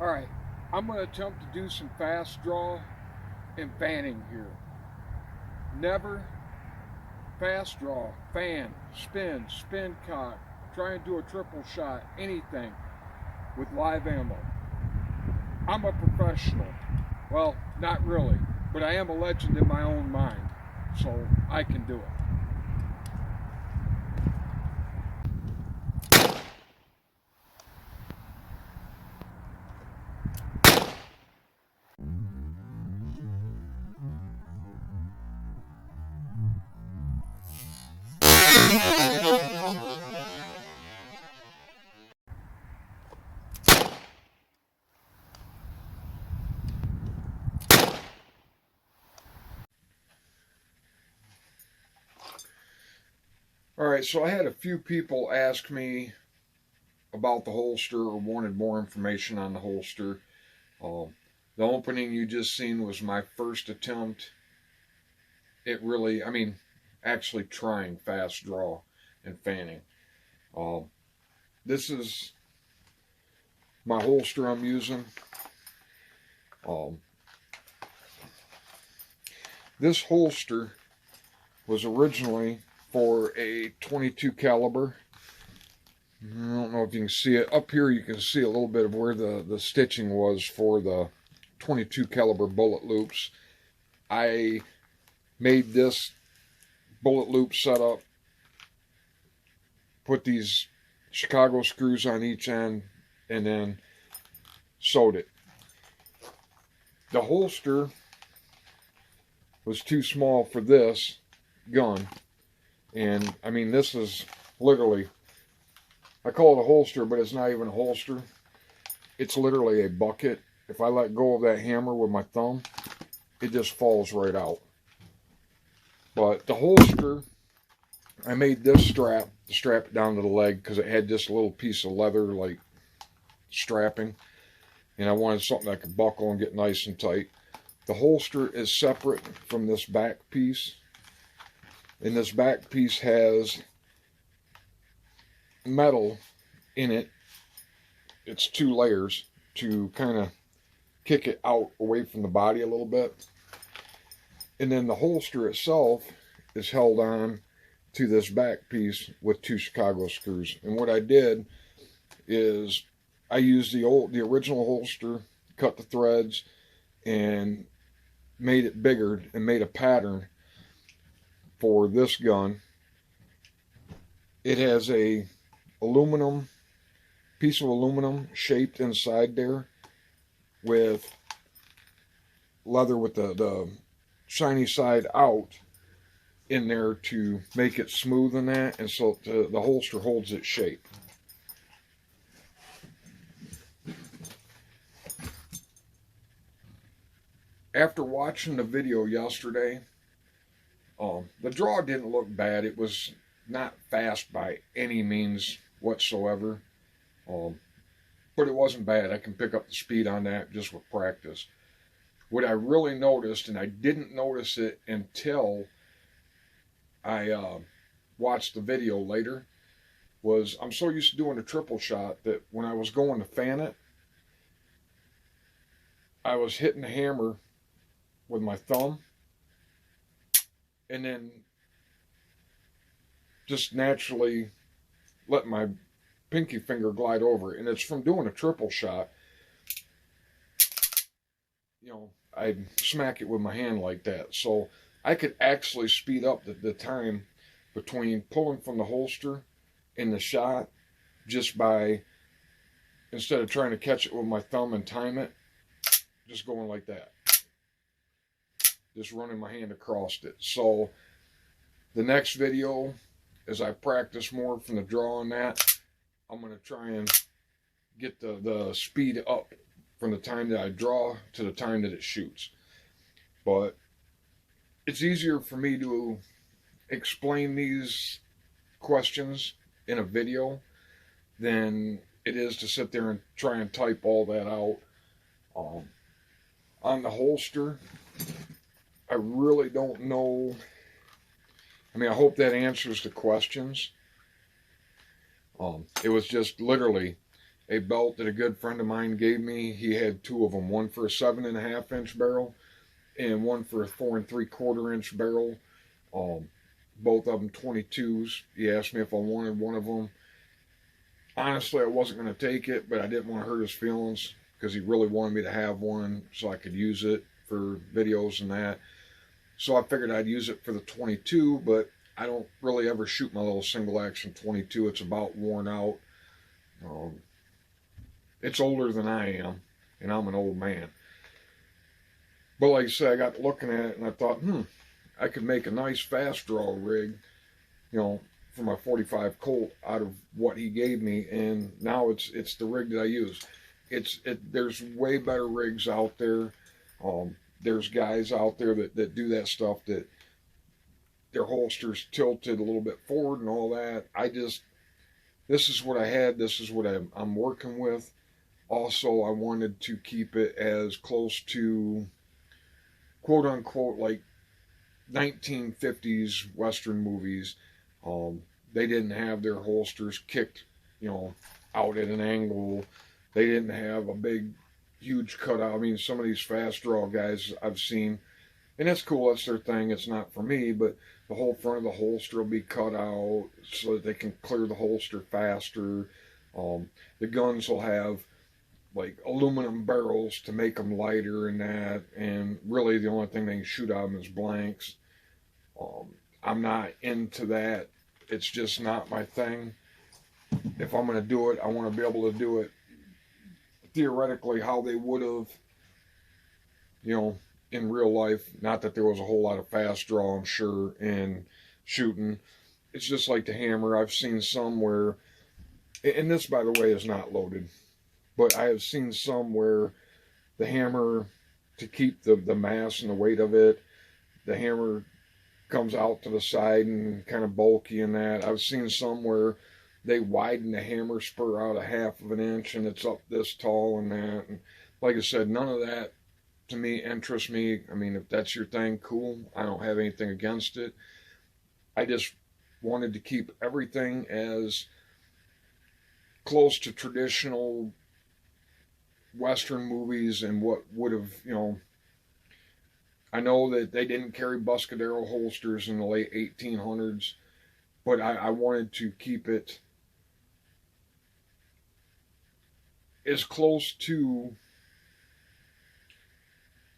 Alright, I'm going to attempt to do some fast draw and fanning here. Never fast draw, fan, spin cock, try and do a triple shot, anything with live ammo. I'm a professional. Well, not really, but I am a legend in my own mind, so I can do it. Alright, so I had a few people ask me about the holster or wanted more information on the holster. The opening you just seen was my first attempt. It really, actually trying fast draw and fanning. This is my holster I'm using. This holster was originally for a 22 caliber. I don't know if you can see it. Up here you can see a little bit of where the stitching was for the 22 caliber bullet loops. I made this bullet loop setup, put these Chicago screws on each end, and then sewed it. The holster was too small for this gun, and this is literally, I call it a holster, but it's not even a holster. It's literally a bucket. If I let go of that hammer with my thumb, it just falls right out. But the holster, I made this strap to strap it down to the leg because it had this little piece of leather like strapping, and I wanted something that could buckle and get nice and tight. The holster is separate from this back piece, and this back piece has metal in it. It's 2 layers to kind of kick it out away from the body a little bit. And then the holster itself is held on to this back piece with 2 Chicago screws. And what I did is I used the original holster, cut the threads, and made it bigger and made a pattern for this gun. It has a piece of aluminum shaped inside there with leather with the shiny side out in there to make it smooth in that, and so the holster holds its shape. After watching the video yesterday, the draw didn't look bad. It was not fast by any means whatsoever, but it wasn't bad. I can pick up the speed on that just with practice. What I really noticed, and I didn't notice it until I watched the video later, was I'm so used to doing a triple shot that when I was going to fan it, I was hitting the hammer with my thumb and then just naturally let my pinky finger glide over it. And it's from doing a triple shot, I'd smack it with my hand like that. So I could actually speed up the time between pulling from the holster and the shot just by, instead of trying to catch it with my thumb and time it, just going like that. Just running my hand across it. So the next video, as I practice more from the draw on that, I'm going to try and get the speed up from the time that I draw to the time that it shoots. But it's easier for me to explain these questions in a video than it is to sit there and try and type all that out. On the holster, I really don't know. I hope that answers the questions. It was just literally a belt that a good friend of mine gave me. He had two of them, one for a 7.5-inch barrel and one for a 4 3/4 inch barrel. Both of them 22s. He asked me if I wanted one of them. Honestly, I wasn't going to take it, but I didn't want to hurt his feelings because he really wanted me to have one so I could use it for videos and that. So I figured I'd use it for the 22, but I don't really ever shoot my little single action 22. It's about worn out. It's older than I am, and I'm an old man. But like I said, I got looking at it and I thought, I could make a nice fast draw rig, for my 45 Colt out of what he gave me, and now it's the rig that I use. There's way better rigs out there. There's guys out there that do that stuff, that their holsters tilted a little bit forward and all that. This is what I had. This is what I'm working with. Also, I wanted to keep it as close to, quote unquote, like 1950s Western movies. They didn't have their holsters kicked, out at an angle. They didn't have a big, huge cutout. I mean, some of these fast draw guys I've seen, and that's cool. That's their thing. It's not for me, but the whole front of the holster will be cut out so that they can clear the holster faster. The guns will have like aluminum barrels to make them lighter and that, and really the only thing they can shoot out of them is blanks. I'm not into that. It's just not my thing. If I'm going to do it, I want to be able to do it theoretically how they would have, in real life. Not that there was a whole lot of fast draw, I'm sure, in shooting. It's just like the hammer. I've seen some where, and this, by the way, is not loaded, but I have seen some where the hammer, to keep the mass and the weight of it, the hammer comes out to the side and kind of bulky in that. I've seen some where they widen the hammer spur out 1/2 of an inch and it's up this tall and that. And like I said, none of that to me interests me. I mean, if that's your thing, cool. I don't have anything against it. I just wanted to keep everything as close to traditional Western movies and what would have, I know that they didn't carry Buscadero holsters in the late 1800s, but I wanted to keep it as close to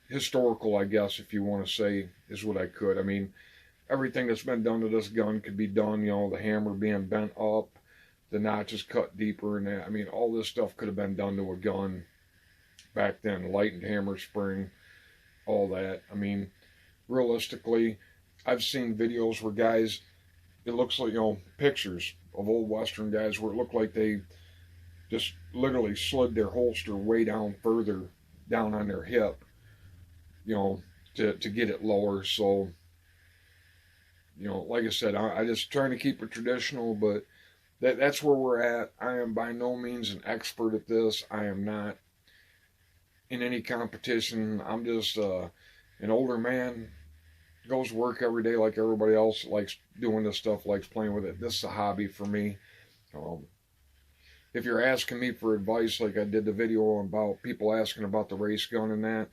historical, I guess, if you want to say, is what I could. I mean, everything that's been done to this gun could be done, the hammer being bent up, the notches cut deeper, and that. I mean, all this stuff could have been done to a gun back then. Lightened hammer spring, all that. I mean, realistically, I've seen videos where guys, it looks like, pictures of old Western guys where it looked like they just literally slid their holster way down further down on their hip, to get it lower. So, like I said, I just trying to keep it traditional, but that's where we're at. I am by no means an expert at this. I am not in any competition. I'm just an older man, goes to work every day like everybody else, likes doing this stuff, likes playing with it. This is a hobby for me. If you're asking me for advice, like I did the video about people asking about the race gun and that,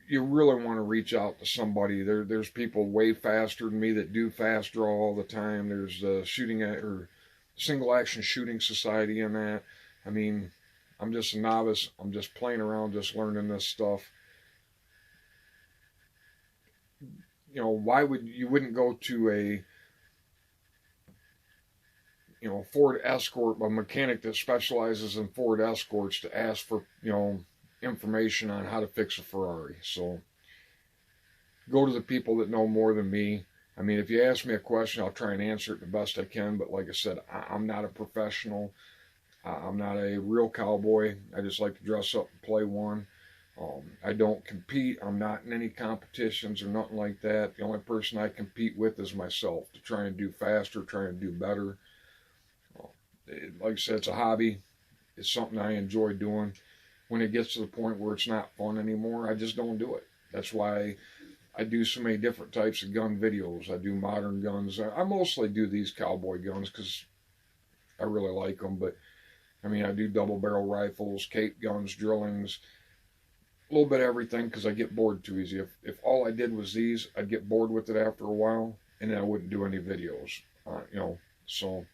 you really want to reach out to somebody. There's people way faster than me that do fast draw all the time. There's Single Action Shooting Society and that. I mean, I'm just a novice. I'm just playing around, just learning this stuff. Why you wouldn't go to a, Ford Escort, a mechanic that specializes in Ford Escorts, to ask for, information on how to fix a Ferrari. So go to the people that know more than me. I mean, if you ask me a question, I'll try and answer it the best I can. But like I said, I'm not a professional. I'm not a real cowboy. I just like to dress up and play one. I don't compete. I'm not in any competitions or nothing like that. The only person I compete with is myself, to try and do faster, try and do better. Like I said, it's a hobby. It's something I enjoy doing. When it gets to the point where it's not fun anymore, I just don't do it. That's why I do so many different types of gun videos. I do modern guns. I mostly do these cowboy guns because I really like them. But I mean, I do double barrel rifles, cape guns, drillings, a little bit of everything because I get bored too easy. If all I did was these, I'd get bored with it after a while, and then I wouldn't do any videos. So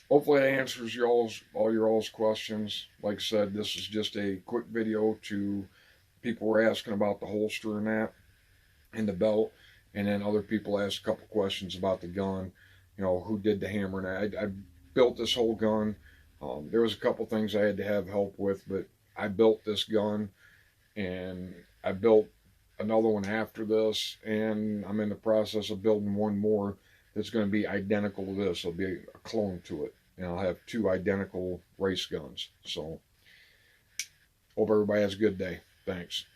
hopefully that answers all your all's questions. Like I said, this is just a quick video to people were asking about the holster and that, and the belt, and then other people asked a couple questions about the gun. Who did the hammer and I built this whole gun. There was a couple things I had to have help with, but I built this gun, and I built another one after this, and I'm in the process of building one more that's going to be identical to this. It'll be a clone to it, and I'll have two identical race guns. So hope everybody has a good day. Thanks.